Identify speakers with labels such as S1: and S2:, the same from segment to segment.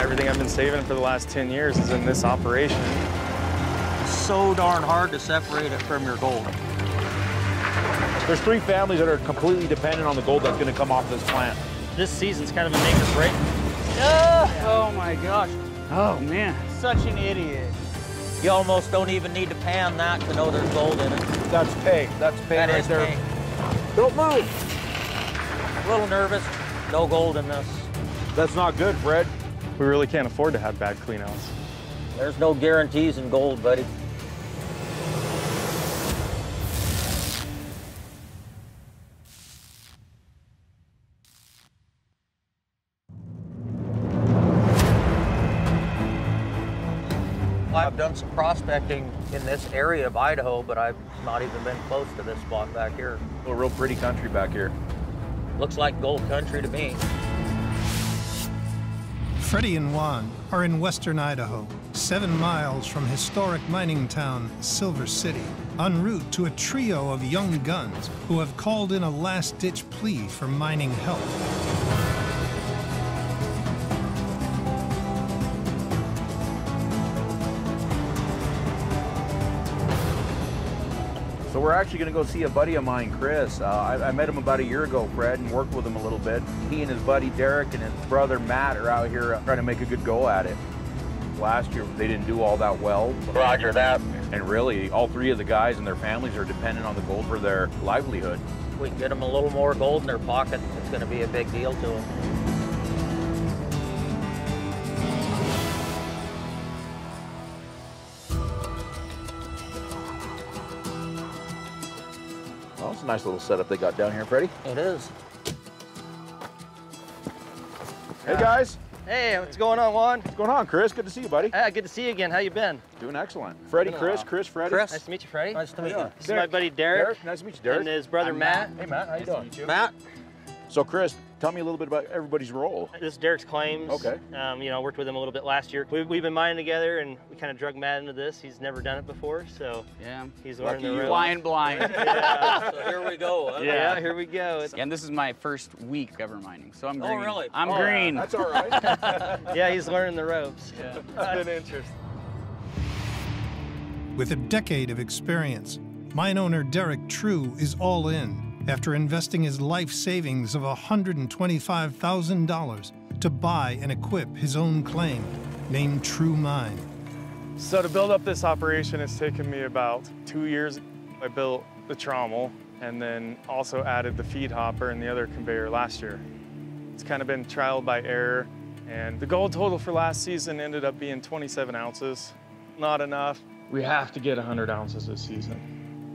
S1: Everything I've been saving for the last 10 years is in this operation.
S2: It's so darn hard to separate it from your gold.
S3: There's 3 families that are completely dependent on the gold that's going to come off this plant.
S2: This season's kind of a make or break.
S4: Oh my gosh. Oh man.
S2: Such an idiot. You almost don't even need to pan that to know there's gold in it.
S3: That's pay. That's pay
S2: That
S3: right
S2: is
S3: there.
S2: pay.
S3: Don't move.
S2: A little nervous. No gold in this.
S3: That's not good, Fred.
S1: We really can't afford to have bad cleanouts.
S2: There's no guarantees in gold, buddy. I've done some prospecting in this area of Idaho, but I've not even been close to this spot back here.
S3: A real pretty country back here.
S2: Looks like gold country to me.
S5: Fredi and Huan are in western Idaho, 7 miles from historic mining town Silver City, en route to a trio of young guns who have called in a last-ditch plea for mining help.
S3: So we're actually going to go see a buddy of mine, Chris. I met him about a year ago, Fred, and worked with him a little bit. He and his buddy Derek and his brother Matt are out here trying to make a good go at it. Last year, they didn't do all that well.
S2: Roger that.
S3: And really, all 3 of the guys and their families are dependent on the gold for their livelihood.
S2: If we can get them a little more gold in their pocket, it's going to be a big deal to them.
S3: Well, it's a nice little setup they got down here, Freddie.
S2: It is.
S3: Hey, guys.
S6: Hey, what's going on, Juan?
S3: What's going on, Chris? Good to see you, buddy.
S6: Hey, good to see you again. How you been?
S3: Doing excellent. Freddie, Chris, Freddie.
S2: Chris.
S6: Nice to meet you, Freddie.
S2: Nice to meet you.
S6: This is my buddy Derek.
S3: Nice to meet you, Derek.
S6: And his brother Matt.
S3: Hey, Matt. How you doing?
S2: Matt?
S3: So, Chris, tell me a little bit about everybody's role.
S6: This is Derek's claims.
S3: Okay.
S6: You know, I worked with him a little bit last year. We've been mining together, and we kind of drug Matt into this. He's never done it before, so
S4: Yeah.
S6: he's
S3: Lucky
S6: learning the
S3: you.
S6: ropes.
S4: Flying blind.
S6: Yeah.
S2: So here we go. Huh?
S6: Yeah, here we go.
S4: And this is my first week ever mining, so I'm
S2: Oh,
S4: green.
S2: really?
S4: I'm
S6: Oh,
S4: green.
S3: That's all right.
S6: Yeah, he's learning the ropes.
S4: Yeah.
S6: It's been interesting.
S5: With a decade of experience, mine owner Derek True is all in after investing his life savings of $125,000 to buy and equip his own claim, named True Mine.
S1: So to build up this operation, it's taken me about 2 years. I built the trommel and then also added the feed hopper and the other conveyor last year. It's kind of been trial by error, and the gold total for last season ended up being 27 ounces. Not enough. We have to get 100 ounces this season.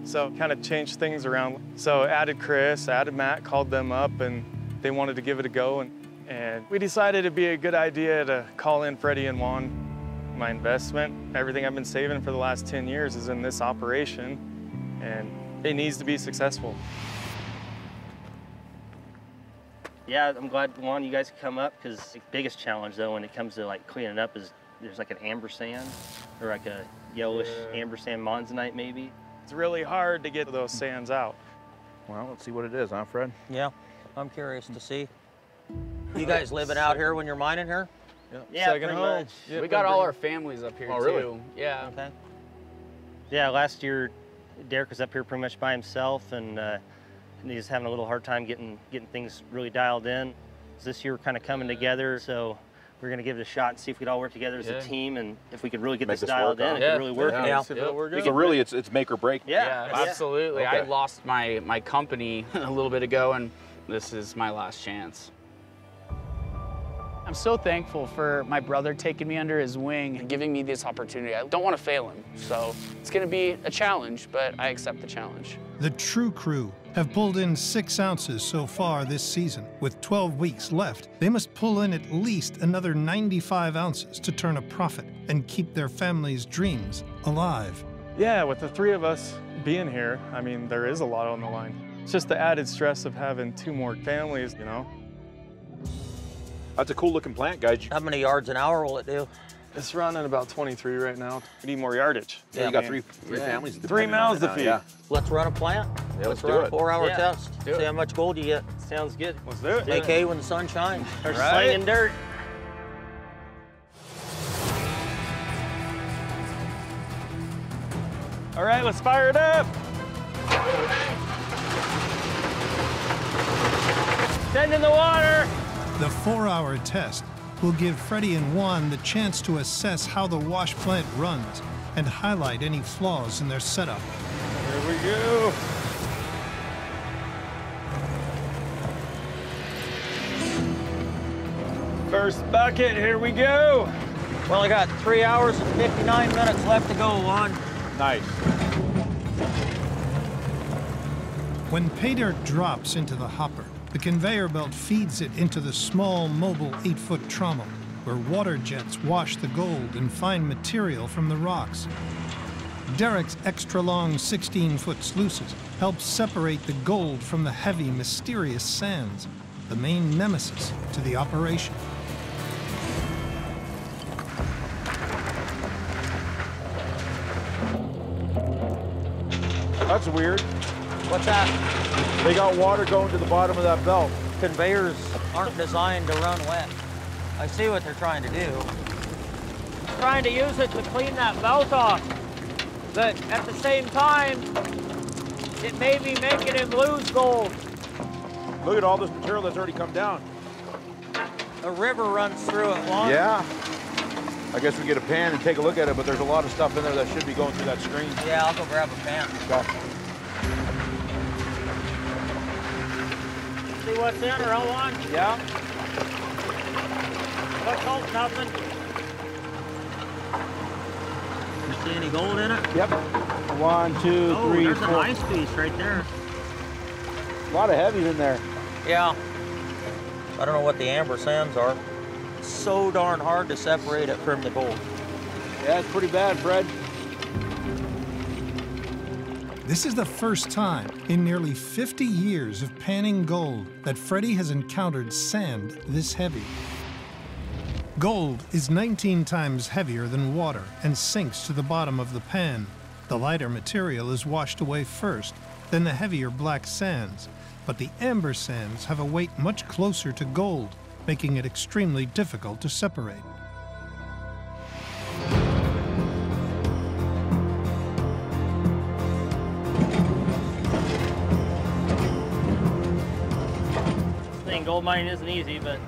S1: So kind of changed things around. So added Chris, added Matt, called them up, and they wanted to give it a go. And we decided it'd be a good idea to call in Fredi and Juan. My investment, everything I've been saving for the last 10 years is in this operation, and it needs to be successful.
S6: Yeah, I'm glad, Juan, you guys could come up, because the biggest challenge, though, when it comes to like cleaning up is there's like an amber sand, or like a yellowish amber sand monzonite maybe. It's really hard to get those sands out.
S3: Well, let's see what it is, huh, Fred?
S2: Yeah, I'm curious to see. You guys living out here when you're mining here?
S6: Yeah,
S1: Second
S6: pretty
S1: home.
S6: much.
S1: Yep,
S4: We got all our families up here
S3: Oh,
S4: too.
S3: really?
S4: Yeah.
S2: Okay.
S6: Yeah, last year, Derek was up here pretty much by himself, and he's having a little hard time getting things really dialed in. This year, we're kind of coming together, so we're going to give it a shot and see if we could all work together as a team, and if we could really get
S3: Make
S6: this
S3: this
S6: dialed
S3: work
S6: in,
S3: out.
S6: it could really work.
S2: Yeah.
S6: See if it'll work out.
S3: So really, it's make or break.
S6: Yeah,
S4: Absolutely.
S3: Okay.
S4: I lost my company a little bit ago, and this is my last chance. I'm so thankful for my brother taking me under his wing and giving me this opportunity. I don't want to fail him, so it's going to be a challenge, but I accept the challenge.
S5: The True Crew have pulled in 6 ounces so far this season. With 12 weeks left, they must pull in at least another 95 ounces to turn a profit and keep their family's dreams alive.
S1: Yeah, with the 3 of us being here, I mean, there is a lot on the line. It's just the added stress of having 2 more families, you know?
S3: That's a cool looking plant, guys.
S2: How many yards an hour will it do?
S1: It's running about 23 right now. We need more yardage.
S3: Yeah, you got three families.
S1: 3
S3: depending
S1: mouths
S3: on
S1: to
S3: it
S1: feed.
S3: now,
S2: Let's run a plant.
S3: Yeah, let's do
S2: run a
S3: it.
S2: 4-hour
S6: Yeah.
S2: test.
S1: Do
S2: See
S1: it.
S2: how much gold you get.
S6: Sounds good.
S1: Let's do it.
S2: AK when the sun shines.
S6: Start
S1: Right.
S6: slinging dirt.
S1: All right, let's fire it up. Send in the water.
S5: The 4-hour test will give Fredi and Huan the chance to assess how the wash plant runs and highlight any flaws in their setup.
S1: Here we go. First bucket, here we go.
S2: Well, I got 3 hours and 59 minutes left to go, Huan.
S3: Nice.
S5: When pay dirt drops into the hopper, the conveyor belt feeds it into the small, mobile 8-foot trommel, where water jets wash the gold and fine material from the rocks. Derek's extra-long 16-foot sluices help separate the gold from the heavy, mysterious sands, the main nemesis to the operation.
S3: That's weird.
S2: What's that?
S3: They got water going to the bottom of that belt.
S2: Conveyors aren't designed to run wet. I see what they're trying to do. Trying to use it to clean that belt off. But at the same time, it may be making him lose gold.
S3: Look at all this material that's already come down.
S2: A river runs through it, Huan.
S3: Yeah. I guess we get a pan and take a look at it, but there's a lot of stuff in there that should be going through that screen.
S2: Yeah, I'll go grab a pan.
S3: Go.
S2: See what's in her, Huan?
S3: Yeah.
S2: Let's hope nothing. You see any gold in it?
S3: Yep. 1, 2, 3,
S2: there's
S3: 4.
S2: a nice piece right there.
S3: A lot of heavies in there.
S2: Yeah. I don't know what the amber sands are. It's so darn hard to separate it from the gold.
S3: Yeah, it's pretty bad, Fred.
S5: This is the first time in nearly 50 years of panning gold that Fredi has encountered sand this heavy. Gold is 19 times heavier than water and sinks to the bottom of the pan. The lighter material is washed away first, then the heavier black sands. But the amber sands have a weight much closer to gold, making it extremely difficult to separate.
S6: Gold mining isn't easy, but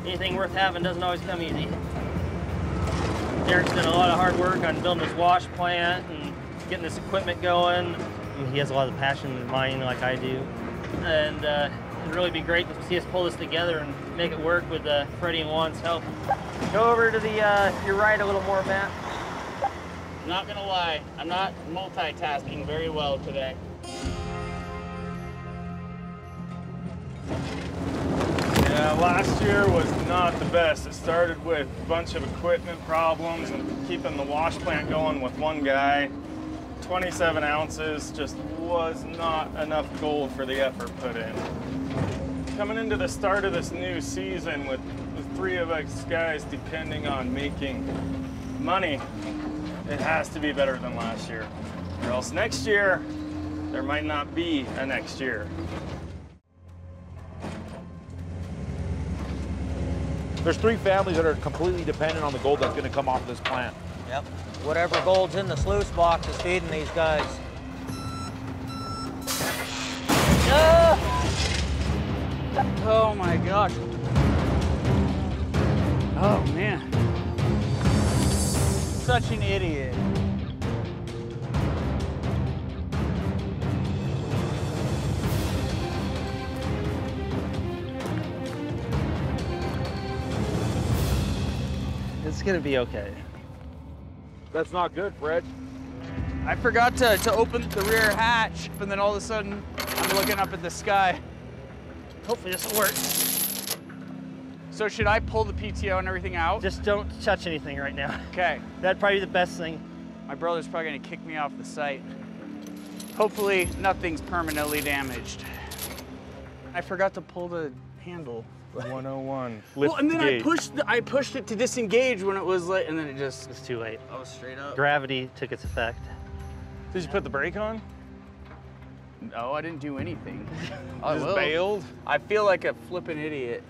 S6: anything worth having doesn't always come easy. Derek's done a lot of hard work on building this wash plant and getting this equipment going. He has a lot of passion in mining like I do. And it'd really be great to see us pull this together and make it work with Fredi and Huan's help. Go over to the your right a little more, Matt.
S4: Not gonna lie, I'm not multitasking very well today.
S1: Yeah, last year was not the best. It started with a bunch of equipment problems and keeping the wash plant going with one guy. 27 ounces just was not enough gold for the effort put in. Coming into the start of this new season with the 3 of us guys depending on making money, it has to be better than last year. Or else next year, there might not be a next year.
S3: There's 3 families that are completely dependent on the gold that's going to come off this plant.
S2: Yep. Whatever gold's in the sluice box is feeding these guys.
S4: Oh my gosh. Oh man. Such an idiot.
S6: It's gonna be okay.
S3: That's not good, Fred.
S4: I forgot to open the rear hatch, and then all of a sudden, I'm looking up at the sky.
S6: Hopefully this will work.
S4: So should I pull the PTO and everything out?
S6: Just don't touch anything right now.
S4: Okay.
S6: That'd probably be the best thing.
S4: My brother's probably gonna kick me off the site. Hopefully nothing's permanently damaged. I forgot to pull the handle.
S1: 101.
S4: Well, and then I pushed it to disengage when it was like, and then it just.
S6: It's too late.
S4: I was straight up.
S6: Gravity took its effect.
S1: Did you put the brake on?
S4: No, I didn't do anything.
S1: Just bailed?
S4: I feel like a flippin' idiot.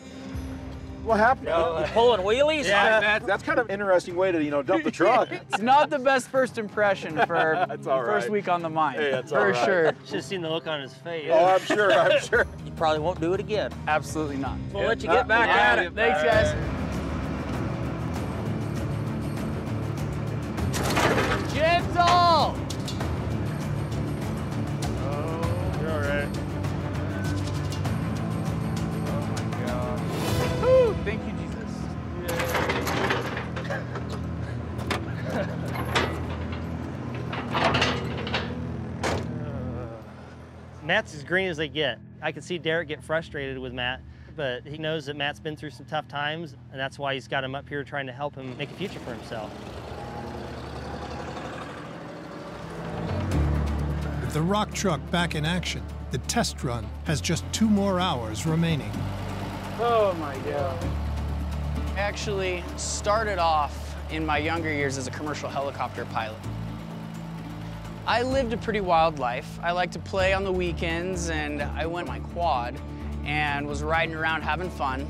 S3: What happened?
S2: You pulling wheelies?
S3: Yeah, that's kind of an interesting way to, you know, dump the truck.
S4: It's not the best first impression for first week on the mine.
S3: Hey, that's
S4: for
S3: all right.
S4: sure.
S6: Should have seen the look on his face.
S3: Oh, I'm sure, I'm sure.
S6: You probably won't do it again.
S4: Absolutely not.
S6: We'll let you get back at it.
S4: Thanks, guys. Gentle!
S1: Oh, you're all right. Oh my God.
S4: Woo, thank you, Jesus.
S6: Matt's as green as they get. I can see Derek get frustrated with Matt, but he knows that Matt's been through some tough times, and that's why he's got him up here trying to help him make a future for himself.
S5: With the rock truck back in action, the test run has just 2 more hours remaining.
S4: Oh my God. I actually started off in my younger years as a commercial helicopter pilot. I lived a pretty wild life. I liked to play on the weekends, and I went on my quad and was riding around having fun.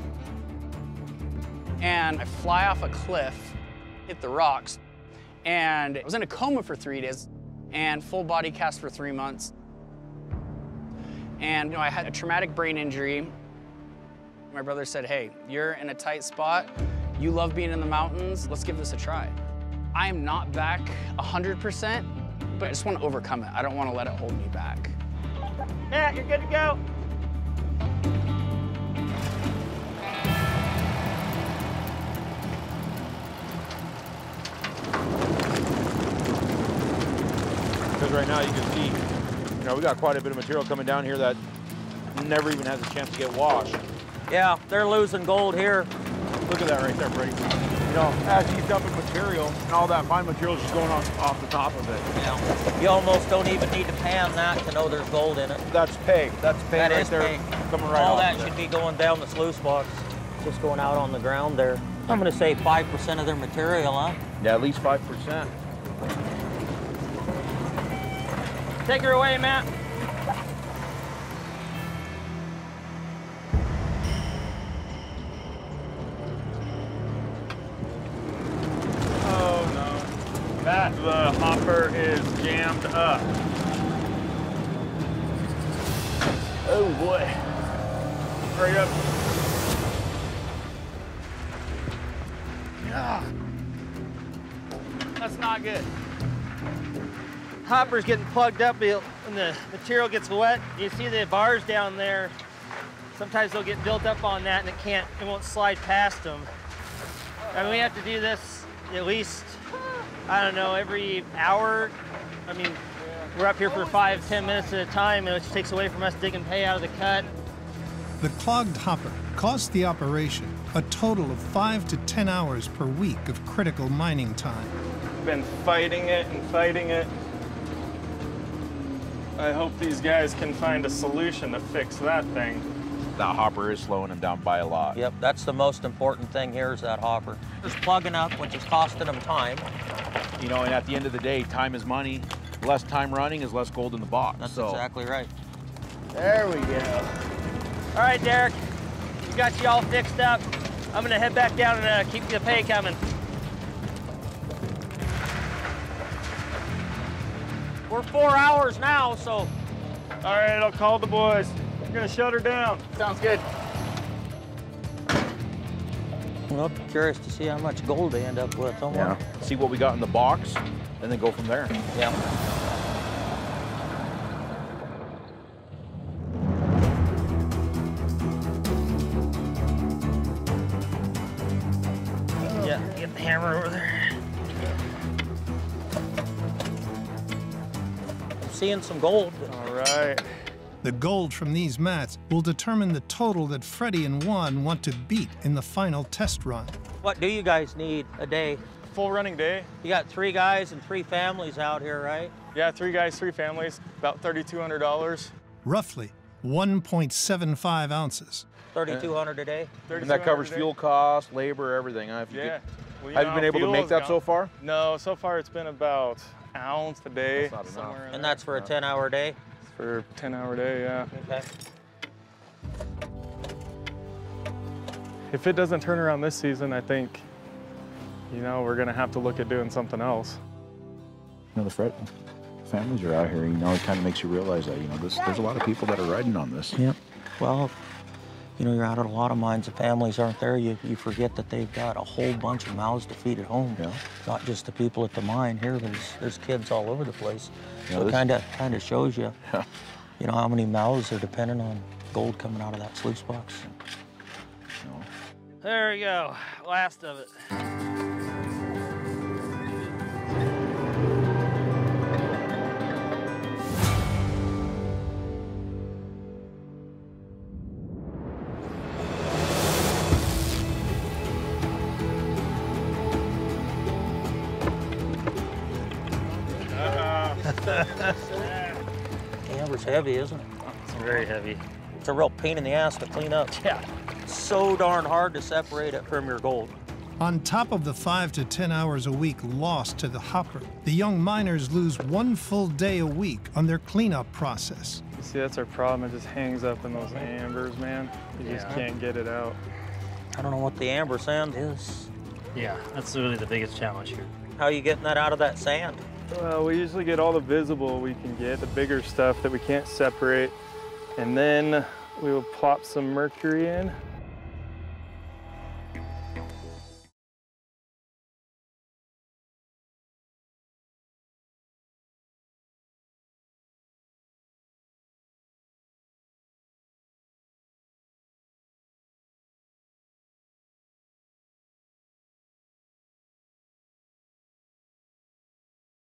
S4: And I fly off a cliff, hit the rocks, and I was in a coma for 3 days and full body cast for 3 months. And you know, I had a traumatic brain injury. My brother said, hey, you're in a tight spot. You love being in the mountains. Let's give this a try. I am not back 100%, but I just want to overcome it. I don't want to let it hold me back.
S6: Matt, you're good to go.
S3: Because right now you can see, you know, we got quite a bit of material coming down here that never even has a chance to get washed.
S2: Yeah, they're losing gold here.
S3: Look at that right there, Fredi. You know, as he's dumping material, and all that fine material is just going off the top of it.
S2: Yeah. You almost don't even need to pan that to know there's gold in it.
S3: That's pay. That's pay
S2: That
S3: right
S2: is
S3: there.
S2: pay.
S3: Coming right
S2: All
S3: off
S2: that
S3: of
S2: should
S3: it.
S2: be going down the sluice box. Just going out on the ground there. I'm gonna say 5% of their material, huh?
S3: Yeah, at least 5%.
S6: Take her away, Matt.
S1: Oh no. Matt, the hopper is jammed up. Oh boy. Hurry up.
S4: Yeah. That's not good.
S6: Hopper's getting plugged up when the material gets wet. You see the bars down there. Sometimes they'll get built up on that and it won't slide past them. I mean, we have to do this at least, I don't know, every hour. I mean, we're up here for 5-10 minutes at a time, which takes away from us digging pay out of the cut.
S5: The clogged hopper cost the operation a total of 5 to 10 hours per week of critical mining time.
S1: Been fighting it and fighting it. I hope these guys can find a solution to fix that thing.
S3: That hopper is slowing him down by a lot.
S2: Yep, that's the most important thing here is that hopper. It's plugging up, which is costing them time.
S3: You know, and at the end of the day, time is money. Less time running is less gold in the box.
S2: That's exactly right.
S4: There we go.
S6: All right, Derek, we got you all fixed up. I'm gonna head back down and keep the pay coming. We're 4 hours now, so.
S1: All right, I'll call the boys. I'm gonna shut her down.
S4: Sounds good.
S2: Well, I'm curious to see how much gold they end up with.
S3: Yeah. See what we got in the box, and then go from there.
S2: Yeah.
S6: Yeah, get the hammer over there.
S2: I'm seeing some gold.
S1: All right.
S5: The gold from these mats will determine the total that Fredi and Huan want to beat in the final test run.
S2: What do you guys need a day?
S1: Full running day.
S2: You got 3 guys and 3 families out here, right?
S1: Yeah, 3 guys, 3 families, about $3,200.
S5: Roughly 1.75 ounces.
S2: 3,200 a day?
S3: And that covers fuel costs, labor, everything. Huh? If you
S1: Yeah. Well, you
S3: have
S1: know
S3: you been
S1: how
S3: able to make
S1: fuel's
S3: that so
S1: gone.
S3: far?
S1: No, so far it's been about an ounce a day.
S3: That's not enough.
S1: somewhere in
S2: And
S1: there.
S2: that's for a 10-hour day?
S1: For a 10-hour day, yeah.
S2: Okay.
S1: if it doesn't turn around this season, I think, you know, we're gonna have to look at doing something else.
S7: You know, the families are out here, you know, it kind of makes you realize that, you know, there's a lot of people that are riding on this.
S2: Yep. Well, you know, you're out at a lot of mines, the families aren't there. You forget that they've got a whole bunch of mouths to feed at home.
S7: Yeah.
S2: Not just the people at the mine. Here, there's kids all over the place.
S7: Yeah,
S2: So it kind of shows you,
S7: Yeah.
S2: you know, how many mouths are dependent on gold coming out of that sluice box.
S7: You know.
S6: There we go, last of it.
S2: Amber's heavy, isn't it?
S6: It's very heavy.
S2: It's a real pain in the ass to clean up.
S6: Yeah.
S2: So darn hard to separate it from your gold.
S5: On top of the 5 to 10 hours a week lost to the hopper, the young miners lose 1 full day a week on their cleanup process.
S1: You see, that's our problem. It just hangs up in those ambers, man. You just can't get it out.
S2: I don't know what the amber sand is.
S6: Yeah, that's really the biggest challenge here.
S2: How are you getting that out of that sand?
S1: Well, we usually get all the visible we can get, the bigger stuff that we can't separate, and then we will plop some mercury in.